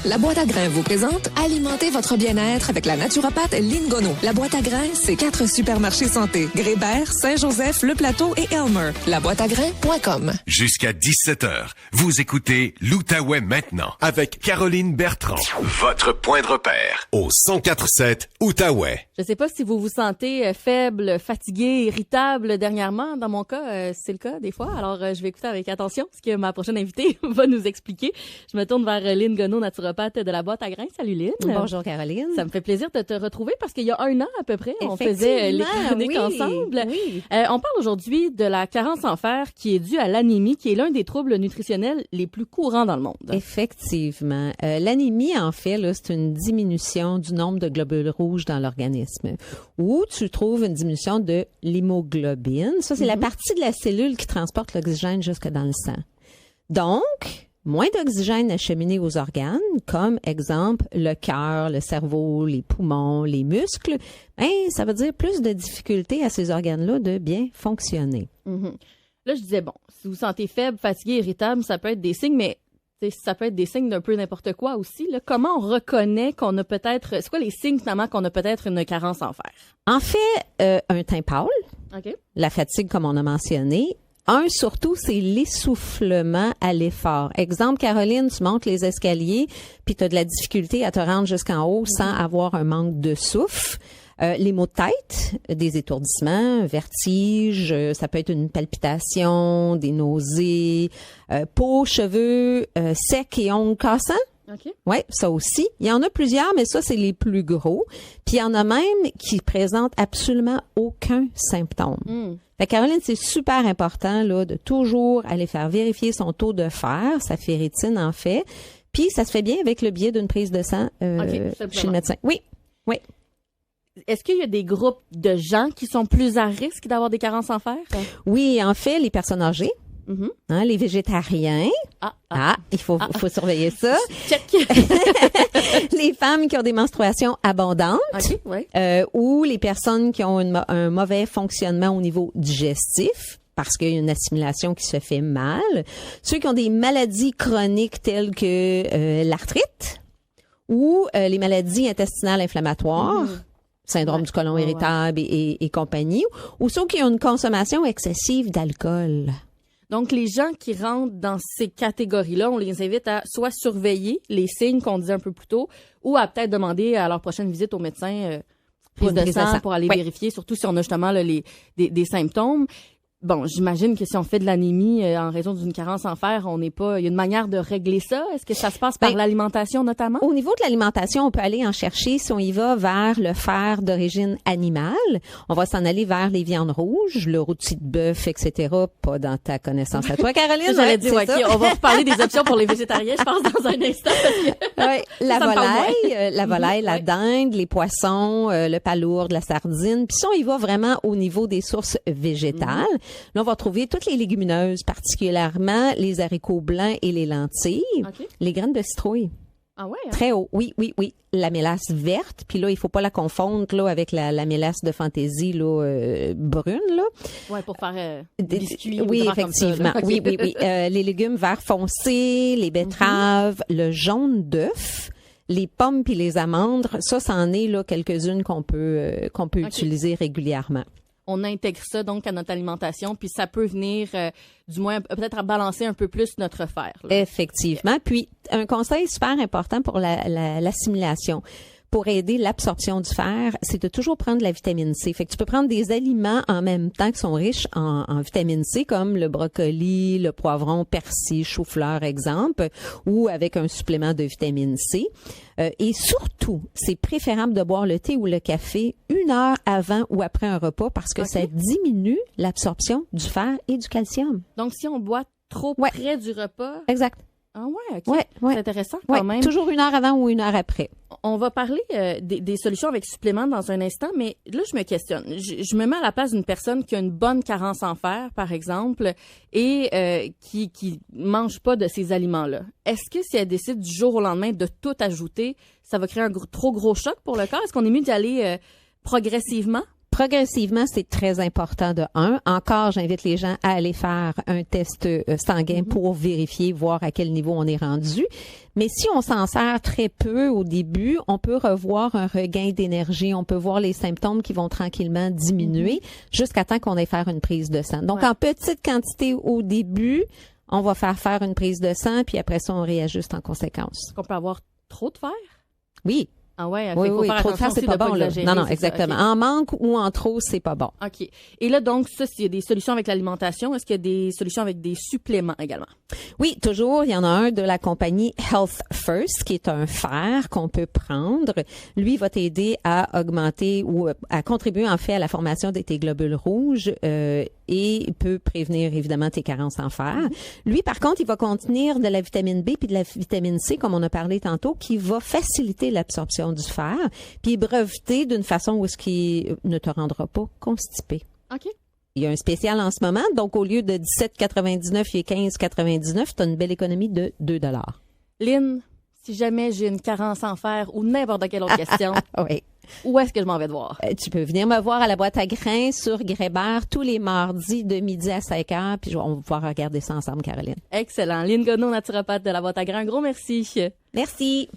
La boîte à grains vous présente Alimentez votre bien-être avec la naturopathe Lynn Gonneau. La boîte à grains, c'est 4 supermarchés santé. Grébert, Saint-Joseph, Le Plateau et Elmer. Laboîteagrains.com. Jusqu'à 17h, vous écoutez l'Outaouais maintenant avec Caroline Bertrand. Votre point de repère au 104.7 Outaouais. Je sais pas si vous vous sentez faible, fatigué, irritable dernièrement. Dans mon cas, c'est le cas des fois. Alors, je vais écouter avec attention ce que ma prochaine invitée va nous expliquer. Je me tourne vers Lynn Gonneau, naturopathe de la boîte à grains. Salut Lynn. Bonjour Caroline. Ça me fait plaisir de te retrouver parce qu'il y a 1 an à peu près, on faisait les chroniques ensemble. Oui. On parle aujourd'hui de la carence en fer qui est due à l'anémie, qui est l'un des troubles nutritionnels les plus courants dans le monde. Effectivement. L'anémie, en fait, là, c'est une diminution du nombre de globules rouges dans l'organisme. Où tu trouves une diminution de l'hémoglobine. Ça, c'est la partie de la cellule qui transporte l'oxygène jusque dans le sang. Donc, moins d'oxygène acheminé aux organes, comme exemple le cœur, le cerveau, les poumons, les muscles, ça veut dire plus de difficultés à ces organes-là de bien fonctionner. Mm-hmm. Là, je disais, bon, si vous vous sentez faible, fatigué, irritable, ça peut être des signes, mais ça peut être des signes d'un peu n'importe quoi aussi. Là. Comment on reconnaît qu'on a peut-être... C'est quoi les signes, finalement, qu'on a peut-être une carence en fer? En fait, un teint pâle, la fatigue, comme on a mentionné. Surtout, c'est l'essoufflement à l'effort. Exemple, Caroline, tu montes les escaliers, puis tu as de la difficulté à te rendre jusqu'en haut sans avoir un manque de souffle. Les maux de tête, des étourdissements, vertiges, ça peut être une palpitation, des nausées, peau, cheveux secs et ongles cassants. Okay. Oui, ça aussi. Il y en a plusieurs, mais ça, c'est les plus gros. Puis il y en a même qui présentent absolument aucun symptôme. Fait que Caroline, c'est super important là de toujours aller faire vérifier son taux de fer, sa ferritine en fait. Puis ça se fait bien avec le biais d'une prise de sang chez le médecin. Oui, oui. Est-ce qu'il y a des groupes de gens qui sont plus à risque d'avoir des carences en fer? Oui, en fait, les personnes âgées. Les végétariens. Il faut surveiller ça. Check. Les femmes qui ont des menstruations abondantes. Ou les personnes qui ont un mauvais fonctionnement au niveau digestif parce qu'il y a une assimilation qui se fait mal. Ceux qui ont des maladies chroniques telles que l'arthrite ou les maladies intestinales inflammatoires. Syndrome du côlon irritable et compagnie. Ou ceux qui ont une consommation excessive d'alcool. Donc, les gens qui rentrent dans ces catégories-là, on les invite à soit surveiller les signes qu'on disait un peu plus tôt, ou à peut-être demander à leur prochaine visite au médecin prise de sang pour aller vérifier, surtout si on a justement là, des symptômes. Bon, j'imagine que si on fait de l'anémie en raison d'une carence en fer, il y a une manière de régler ça. Est-ce que ça se passe par l'alimentation notamment? Au niveau de l'alimentation, on peut aller en chercher si on y va vers le fer d'origine animale. On va s'en aller vers les viandes rouges, le rôti de bœuf, etc. Pas dans ta connaissance à toi, Caroline. J'allais dire, on va reparler des options pour les végétariens, je pense, dans un instant. La volaille, la dinde, les poissons, le palourde, la sardine. Puis si on y va vraiment au niveau des sources végétales, là, on va trouver toutes les légumineuses, particulièrement les haricots blancs et les lentilles, les graines de citrouille. Ah ouais? Hein? Très haut. Oui. La mélasse verte. Puis là, il faut pas la confondre là avec la mélasse de fantaisie là brune là. Ouais, pour faire des biscuits. Oui, effectivement. Ça, oui. Les légumes verts foncés, les betteraves, le jaune d'œuf. Les pommes puis les amandes, ça en est là quelques-unes qu'on peut utiliser régulièrement. On intègre ça donc à notre alimentation, puis ça peut venir, du moins, peut-être à balancer un peu plus notre fer. Là. Effectivement. Puis, un conseil super important pour l'assimilation, pour aider l'absorption du fer, c'est de toujours prendre de la vitamine C. Fait que tu peux prendre des aliments en même temps qui sont riches en vitamine C, comme le brocoli, le poivron, persil, chou-fleur, exemple, ou avec un supplément de vitamine C. Et surtout, c'est préférable de boire le thé ou le café 1 heure avant ou après un repas parce que ça diminue l'absorption du fer et du calcium. Donc, si on boit trop près du repas... Exact. Ah ouais, OK. C'est intéressant quand même. Toujours 1 heure avant ou 1 heure après. On va parler des solutions avec suppléments dans un instant, mais là, je me questionne. Je me mets à la place d'une personne qui a une bonne carence en fer, par exemple, et qui mange pas de ces aliments-là. Est-ce que si elle décide du jour au lendemain de tout ajouter, ça va créer un trop gros choc pour le corps? Est-ce qu'on est mieux d'y aller progressivement? progressivement, c'est très important de un. Encore, j'invite les gens à aller faire un test sanguin pour vérifier, voir à quel niveau on est rendu. Mais si on s'en sert très peu au début, on peut revoir un regain d'énergie. On peut voir les symptômes qui vont tranquillement diminuer jusqu'à temps qu'on ait faire une prise de sang. Donc, en petite quantité au début, on va faire une prise de sang, puis après ça, on réajuste en conséquence. Est-ce qu'on peut avoir trop de fer? Oui. Ah ouais, oui, faut faire trop de fer, c'est pas bon, là. Non, exactement. Ça, okay. En manque ou en trop, c'est pas bon. OK. Et là, donc, ça, s'il y a des solutions avec l'alimentation, est-ce qu'il y a des solutions avec des suppléments également? Oui, toujours. Il y en a un de la compagnie Health First, qui est un fer qu'on peut prendre. Lui va t'aider à augmenter ou à contribuer, en fait, à la formation de tes globules rouges, et peut prévenir, évidemment, tes carences en fer. Lui, par contre, il va contenir de la vitamine B puis de la vitamine C, comme on a parlé tantôt, qui va faciliter l'absorption du fer, puis breveter d'une façon où est-ce qu'il ne te rendra pas constipé. OK. Il y a un spécial en ce moment, donc au lieu de 17,99, il est 15,99. Tu as une belle économie de 2 $. Lynn, si jamais j'ai une carence en fer ou n'importe quelle autre question, oui. Où est-ce que je m'en vais te voir? Tu peux venir me voir à la boîte à grains sur Grébert tous les mardis de midi à 5 heures, puis on va pouvoir regarder ça ensemble, Caroline. Excellent. Lynn Gonneau, naturopathe de la boîte à grains. Un gros merci. Merci.